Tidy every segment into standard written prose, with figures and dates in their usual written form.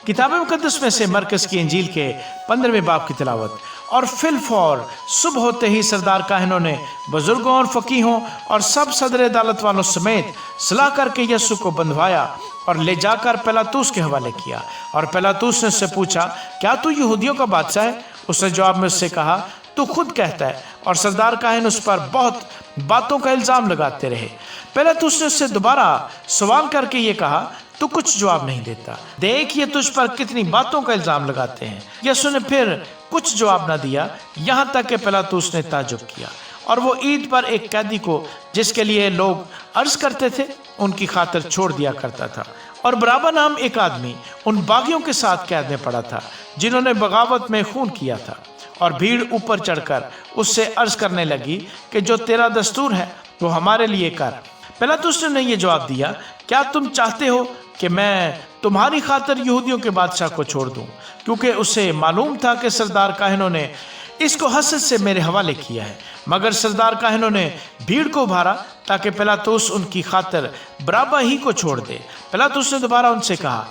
کتاب مقدس میں سے مرکز کی انجیل کے 15ویں باب کی تلاوت۔ اور فی الفور صبح ہوتے ہی سردار کاہنوں نے بزرگوں اور فقیہوں اور سب صدر عدالت والوں سمیت صلاح کر کے یسوع کو بندھوایا اور لے جا کر پیلاطوس کے حوالے کیا۔ اور پیلاطوس نے اس سے پوچھا، کیا تو یہودیوں کا بادشاہ ہے؟ اس نے جواب میں اس سے کہا، تو خود کہتا ہے۔ اور سردار کاہن اس پر بہت باتوں کا الزام لگاتے رہے۔ پیلاطوس نے اس سے دوبارہ سوال کر کے یہ کہا، تو کچھ جواب نہیں دیتا، دیکھ یہ تجھ پر کتنی باتوں کا الزام لگاتے ہیں۔ یسوع نے پھر کچھ جواب نہ دیا، یہاں تک کہ پیلاطوس نے تعجب کیا، اور وہ عید پر ایک قیدی کو جس کے لیے لوگ عرض کرتے تھے ان کی خاطر چھوڑ دیا کرتا تھا۔ اور برابا نام ایک آدمی ان باغیوں کے ساتھ قید میں پڑا تھا جنہوں نے بغاوت میں خون کیا تھا۔ اور بھیڑ اوپر چڑھ کر اس سے عرض کرنے لگی کہ جو تیرا دستور ہے وہ ہمارے لیے کر۔ پیلاطوس نے یہ جواب دیا، کیا تم چاہتے ہو کہ میں تمہاری خاطر یہودیوں کے بادشاہ کو چھوڑ دوں؟ کیونکہ اسے معلوم تھا کہ سردار کاہنوں نے اس کو حسد سے میرے حوالے کیا ہے۔ مگر سردار کاہنوں نے بھیڑ کو ابھارا تاکہ پیلاطوس ان کی خاطر برابا ہی کو چھوڑ دے۔ پیلاطوس نے دوبارہ ان سے کہا،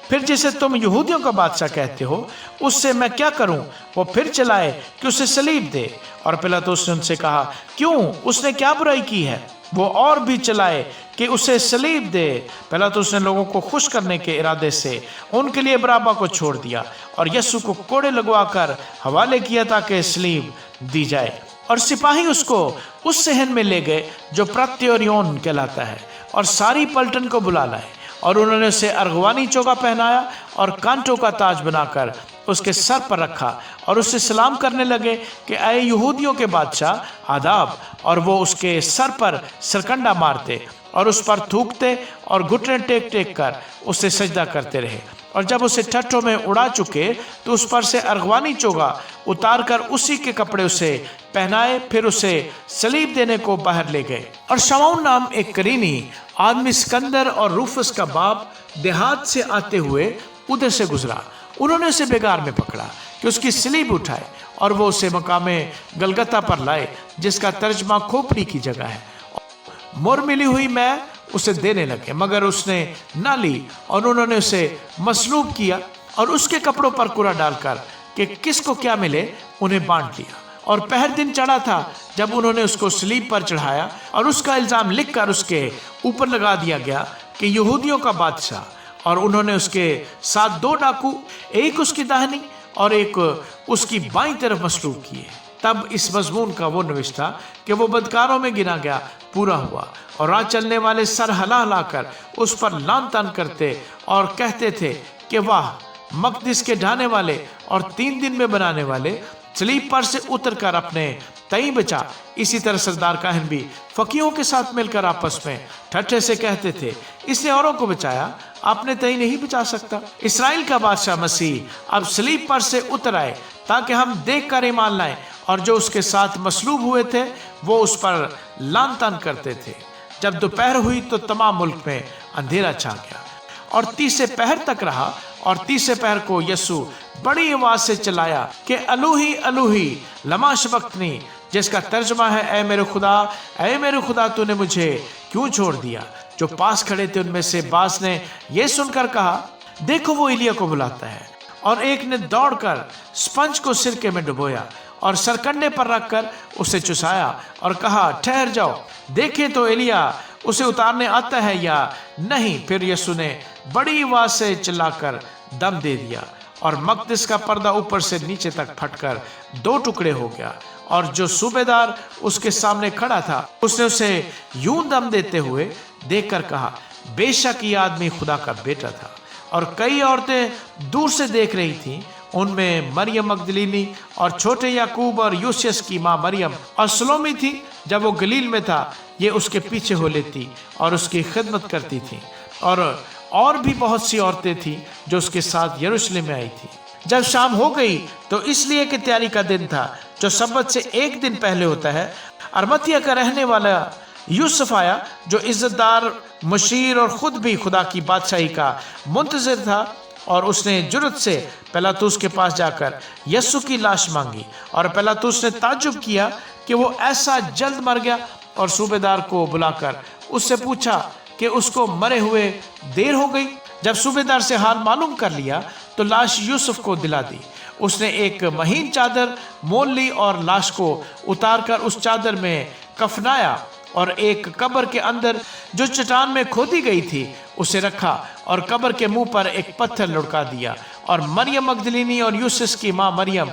پھر جسے تم یہودیوں کا بادشاہ کہتے ہو اس سے میں کیا کروں؟ وہ پھر چلائے کہ اسے صلیب دے۔ اور پیلاطوس نے ان سے کہا، کیوں؟ اس نے کیا برائی کی ہے؟ وہ اور بھی چلائے کہ اسے صلیب دے۔ پیلاطوس نے لوگوں کو خوش کرنے کے ارادے سے ان کے لیے برابا کو چھوڑ دیا اور یسوع کو کوڑے لگوا کر حوالے کیا تاکہ صلیب دی جائے۔ اور سپاہی اس کو اس صحن میں لے گئے جو پرتیوریون کہلاتا ہے، اور ساری پلٹن کو بلا لائے، اور انہوں نے اسے ارغوانی چوگا پہنایا اور کانٹوں کا تاج بنا کر اس کے سر پر رکھا، اور اس سے سلام کرنے لگے کہ اے یہودیوں کے بادشاہ، آداب۔ اور وہ اس کے سر پر سرکنڈا مارتے اور اس پر تھوکتے اور گھٹنے ٹیک ٹیک کر اسے سجدہ کرتے رہے۔ اور جب اسے ٹھٹھوں میں اڑا چکے تو اس پر سے ارغوانی چوگا اتار کر اسی کے کپڑے اسے پہنائے، پھر اسے صلیب دینے کو باہر لے گئے۔ اور شمعون نام ایک کرینی آدمی سکندر اور روفس کا باپ دیہات سے آتے ہوئے ادھر سے گزرا۔ انہوں نے اسے بیگار میں پکڑا کہ اس کی صلیب اٹھائے، اور وہ اسے مقام گلگتہ پر لائے جس کا ترجمہ کھوپڑی کی جگہ ہے۔ مر ملی ہوئی میں اسے دینے لگے، مگر اس نے نہ لی، اور انہوں نے اسے مصلوب کیا اور اس کے کپڑوں پر کوڑا ڈال کر کہ کس کو کیا ملے انہیں بانٹ لیا۔ اور پہر دن چڑھا تھا جب انہوں نے اس کو صلیب پر چڑھایا، اور اس کا الزام لکھ کر اس کے اوپر لگا دیا گیا کہ یہودیوں کا بادشاہ۔ اور انہوں نے اس کے ساتھ 2 ڈاکو، ایک اس کی داہنی اور ایک اس کی بائیں طرف مصلوب کیے۔ تب اس مضمون کا وہ نوشتہ کہ وہ بدکاروں میں گنا گیا پورا ہوا، اور راہ چلنے والے سر ہلا ہلا کر اس پر لان تان کرتے اور کہتے تھے کہ واہ، مقدس کے ڈھانے والے اور 3 دن میں بنانے والے، صلیب پر سے اتر کر اپنے تئیں بچا۔ اسی طرح سردار کاہن بھی فقیہوں کے ساتھ مل کر آپس میں ٹھٹھے سے کہتے تھے، اس نے اوروں کو بچایا، اپنے تئیں نہیں بچا سکتا۔ اسرائیل کا بادشاہ مسیح اب صلیب پر سے اتر آئے تاکہ ہم دیکھ کر ایمان لائیں، اور جو اس کے ساتھ مصلوب ہوئے تھے وہ اس پر لان تان کرتے تھے۔ جب دوپہر ہوئی تو تمام ملک میں اندھیرا چھا گیا، اور 30 پہر تک رہا۔ اور 30 پہر کو یسوع بڑی آواز سے چلایا کہ الوہی الوہی لما شبقتنی، جس کا ترجمہ ہے، اے میرے خدا تو نے مجھے کیوں چھوڑ دیا؟ جو پاس کھڑے تھے ان میں سے بعض نے یہ سن کر کہا، دیکھو وہ ایلیا کو بلاتا ہے۔ اور ایک نے دوڑ کر سپنج کو سرکے میں ڈبویا اور سرکنڈے پر رکھ کر اسے چسایا اور کہا، ٹھہر جاؤ، دیکھیں تو ایلیا اسے اتارنے آتا ہے یا نہیں۔ پھر یسوع نے بڑی آواز سے چلا کر دم دے دیا، اور مقدس کا پردہ اوپر سے نیچے تک پھٹ کر 2 ٹکڑے ہو گیا۔ اور جو صوبے دار اس کے سامنے کھڑا تھا اس نے اسے یوں دم دیتے ہوئے دیکھ کر کہا، بے شک یہ آدمی خدا کا بیٹا تھا۔ اور کئی عورتیں دور سے دیکھ رہی تھیں، ان میں مریم مگدلینی اور چھوٹے یعقوب اور یوسیس کی ماں مریم اور سلومی تھی۔ جب وہ گلیل میں تھا یہ اس کے پیچھے ہو لیتی اور اس کی خدمت کرتی تھیں۔ اور بھی بہت سی عورتیں تھیں جو اس کے ساتھ یروشلم میں آئی تھی۔ جب شام ہو گئی تو اس لیے کہ تیاری کا دن تھا جو سبت سے 1 دن پہلے ہوتا ہے، ارمتیا کا رہنے والا یوسف آیا جو عزت دار مشیر اور خود بھی خدا کی بادشاہی کا منتظر تھا، اور اس نے جرت سے پیلاطوس کے پاس جا کر یسوع کی لاش مانگی۔ اور پیلاطوس نے تعجب کیا کہ وہ ایسا جلد مر گیا، اور صوبے دار کو بلا کر اس سے پوچھا کہ اس کو مرے ہوئے دیر ہو گئی۔ جب صوبے دار سے حال معلوم کر لیا تو لاش یوسف کو دلا دی۔ اس نے ایک مہین چادر مول لی اور لاش کو اتار کر اس چادر میں کفنایا اور ایک قبر کے اندر جو چٹان میں کھودی گئی تھی اسے رکھا اور قبر کے منہ پر ایک پتھر لڑکا دیا، اور مریم مگدلینی اور یوسف کی ماں مریم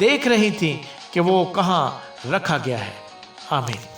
دیکھ رہی تھی کہ وہ کہاں رکھا گیا ہے۔ آمین۔